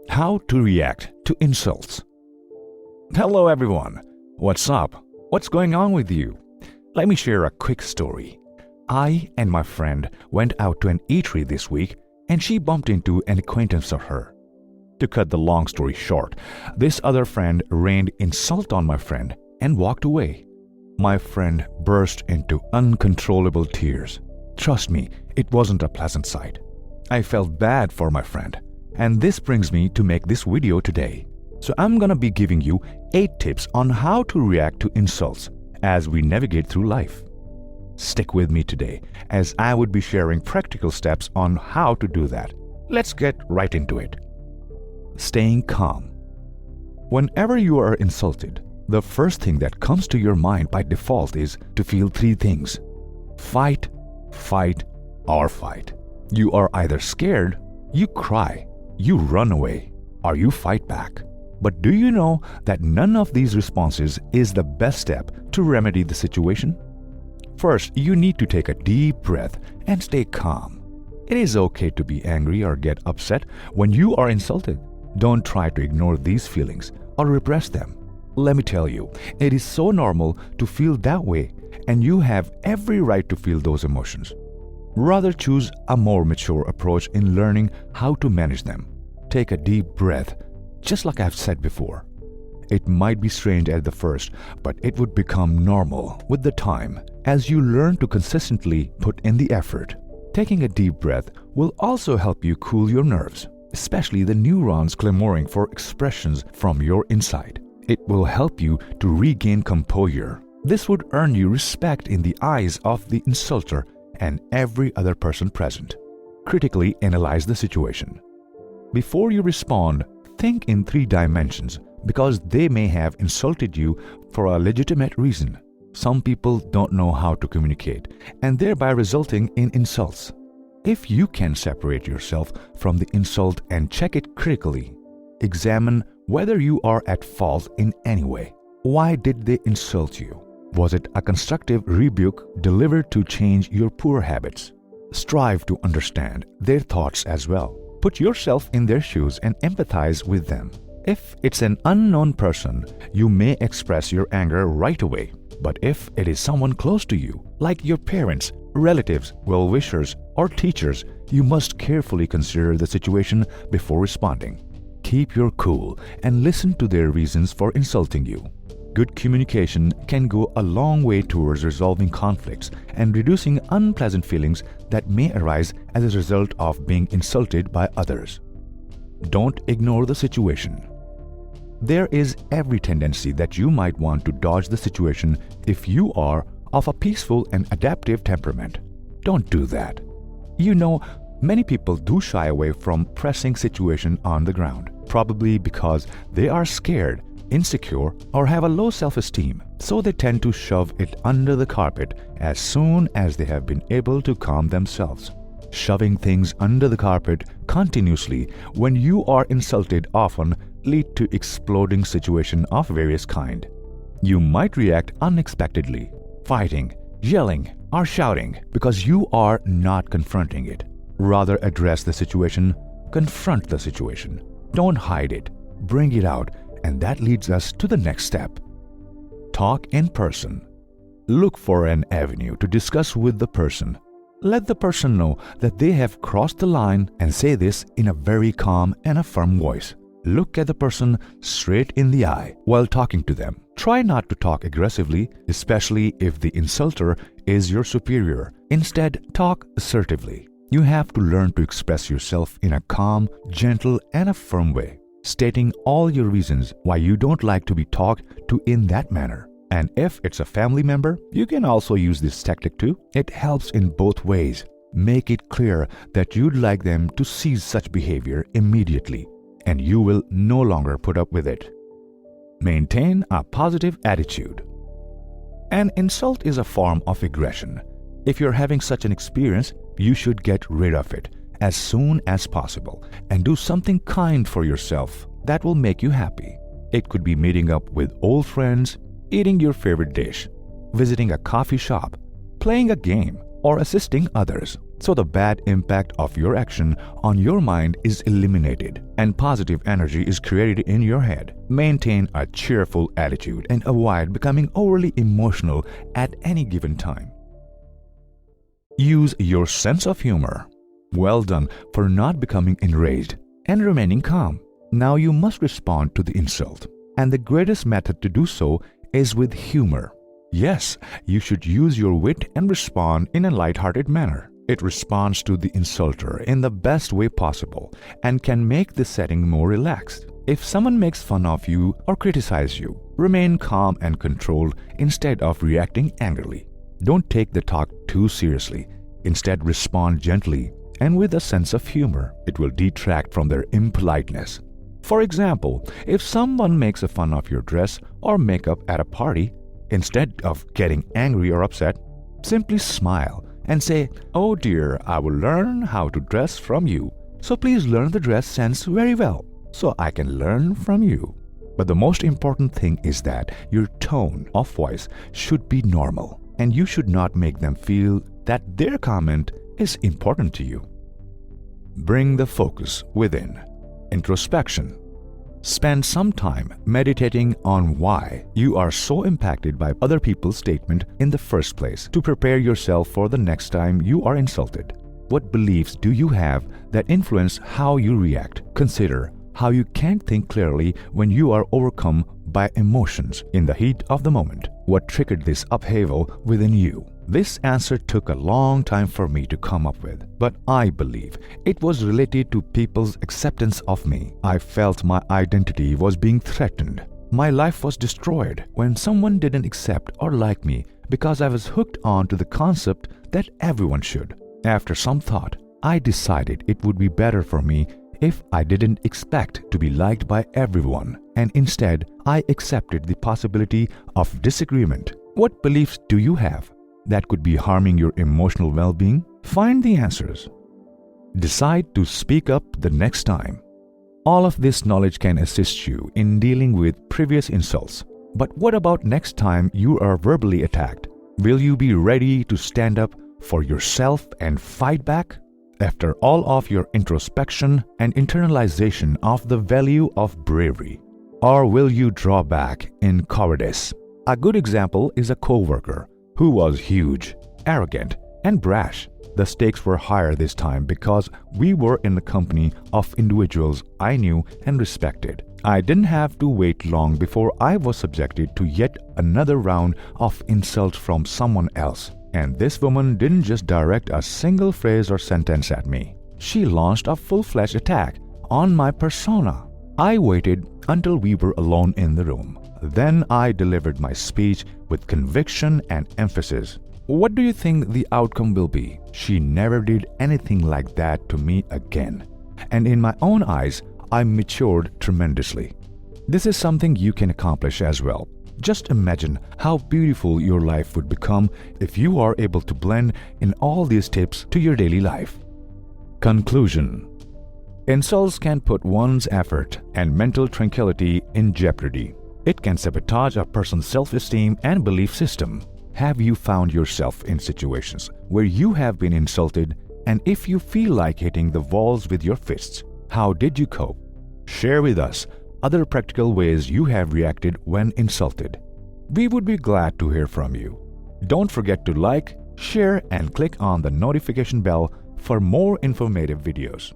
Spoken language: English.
How to react to insults. Hello everyone. What's up? What's going on with you? Let me share a quick story. I and my friend went out to an eatery this week and she bumped into an acquaintance of her. To cut the long story short, this other friend rained insult on my friend and walked away. My friend burst into uncontrollable tears. Trust me, it wasn't a pleasant sight. I felt bad for my friend, and this brings me to make this video today. So I'm gonna be giving you 8 tips on how to react to insults as we navigate through life. Stick with me today as I would be sharing practical steps on how to do that. Let's get right into it. Staying calm. Whenever you are insulted, the first thing that comes to your mind by default is to feel 3 things: fight, fight, or fight. You are either scared, you cry, you run away, or you fight back. But do you know that none of these responses is the best step to remedy the situation? First, you need to take a deep breath and stay calm. It is okay to be angry or get upset when you are insulted. Don't try to ignore these feelings or repress them. Let me tell you, it is so normal to feel that way, and you have every right to feel those emotions. Rather choose a more mature approach in learning how to manage them. Take a deep breath, just like I've said before. It might be strange at the first, but it would become normal with the time as you learn to consistently put in the effort. Taking a deep breath will also help you cool your nerves, especially the neurons clamoring for expressions from your inside. It will help you to regain composure. This would earn you respect in the eyes of the insulter and every other person present. Critically analyze the situation. Before you respond, think in 3 dimensions because they may have insulted you for a legitimate reason. Some people don't know how to communicate and thereby resulting in insults. If you can separate yourself from the insult and check it critically, examine whether you are at fault in any way. Why did they insult you? Was it a constructive rebuke delivered to change your poor habits? Strive to understand their thoughts as well. Put yourself in their shoes and empathize with them. If it's an unknown person, you may express your anger right away. But if it is someone close to you, like your parents, relatives, well-wishers, or teachers, you must carefully consider the situation before responding. Keep your cool and listen to their reasons for insulting you. Good communication can go a long way towards resolving conflicts and reducing unpleasant feelings that may arise as a result of being insulted by others. Don't ignore the situation. There is every tendency that you might want to dodge the situation if you are of a peaceful and adaptive temperament. Don't do that. You know, many people do shy away from pressing situation on the ground, probably because they are scared, insecure, or have a low self-esteem, so they tend to shove it under the carpet as soon as they have been able to calm themselves. Shoving things under the carpet continuously when you are insulted often lead to exploding situations of various kind. You might react unexpectedly, fighting, yelling, or shouting because you are not confronting it. Rather address the situation, confront the situation. Don't hide it, bring it out, and that leads us to the next step. Talk in person. Look for an avenue to discuss with the person. Let the person know that they have crossed the line and say this in a very calm and a firm voice. Look at the person straight in the eye while talking to them. Try not to talk aggressively, especially if the insulter is your superior. Instead, talk assertively. You have to learn to express yourself in a calm, gentle, and a firm way, stating all your reasons why you don't like to be talked to in that manner. And if it's a family member, you can also use this tactic too. It helps in both ways. Make it clear that you'd like them to cease such behavior immediately, and you will no longer put up with it. Maintain a positive attitude. An insult is a form of aggression. If you're having such an experience, you should get rid of it as soon as possible and do something kind for yourself that will make you happy. It could be meeting up with old friends, eating your favorite dish, visiting a coffee shop, playing a game, or assisting others. So the bad impact of your action on your mind is eliminated and positive energy is created in your head. Maintain a cheerful attitude and avoid becoming overly emotional at any given time. Use your sense of humor. Well done for not becoming enraged and remaining calm. Now you must respond to the insult, and the greatest method to do so is with humor. Yes, you should use your wit and respond in a light-hearted manner. It responds to the insulter in the best way possible and can make the setting more relaxed. If someone makes fun of you or criticizes you, remain calm and controlled instead of reacting angrily. Don't take the talk too seriously. Instead, respond gently and with a sense of humor. It will detract from their impoliteness. For example, if someone makes a fun of your dress or makeup at a party, instead of getting angry or upset, simply smile and say, "Oh dear, I will learn how to dress from you. So please learn the dress sense very well so I can learn from you." But the most important thing is that your tone of voice should be normal, and you should not make them feel that their comment is important to you. Bring the focus within. Introspection. Spend some time meditating on why you are so impacted by other people's statement in the first place to prepare yourself for the next time you are insulted. What beliefs do you have that influence how you react? Consider how you can't think clearly when you are overcome by emotions in the heat of the moment. What triggered this upheaval within you? This answer took a long time for me to come up with, but I believe it was related to people's acceptance of me. I felt my identity was being threatened. My life was destroyed when someone didn't accept or like me because I was hooked on to the concept that everyone should. After some thought, I decided it would be better for me if I didn't expect to be liked by everyone, and instead I accepted the possibility of disagreement. What beliefs do you have that could be harming your emotional well-being? Find the answers. Decide to speak up the next time. All of this knowledge can assist you in dealing with previous insults. But what about next time you are verbally attacked? Will you be ready to stand up for yourself and fight back? After all of your introspection and internalization of the value of bravery, or will you draw back in cowardice? A good example is a co-worker who was huge, arrogant, and brash. The stakes were higher this time because we were in the company of individuals I knew and respected. I didn't have to wait long before I was subjected to yet another round of insults from someone else. And this woman didn't just direct a single phrase or sentence at me. She launched a full-fledged attack on my persona. I waited until we were alone in the room. Then I delivered my speech with conviction and emphasis. What do you think the outcome will be? She never did anything like that to me again. And in my own eyes, I matured tremendously. This is something you can accomplish as well. Just imagine how beautiful your life would become if you are able to blend in all these tips to your daily life. Conclusion. Insults can put one's effort and mental tranquility in jeopardy. It can sabotage a person's self-esteem and belief system. Have you found yourself in situations where you have been insulted, and if you feel like hitting the walls with your fists, how did you cope? Share with us other practical ways you have reacted when insulted. We would be glad to hear from you. Don't forget to like, share, and click on the notification bell for more informative videos.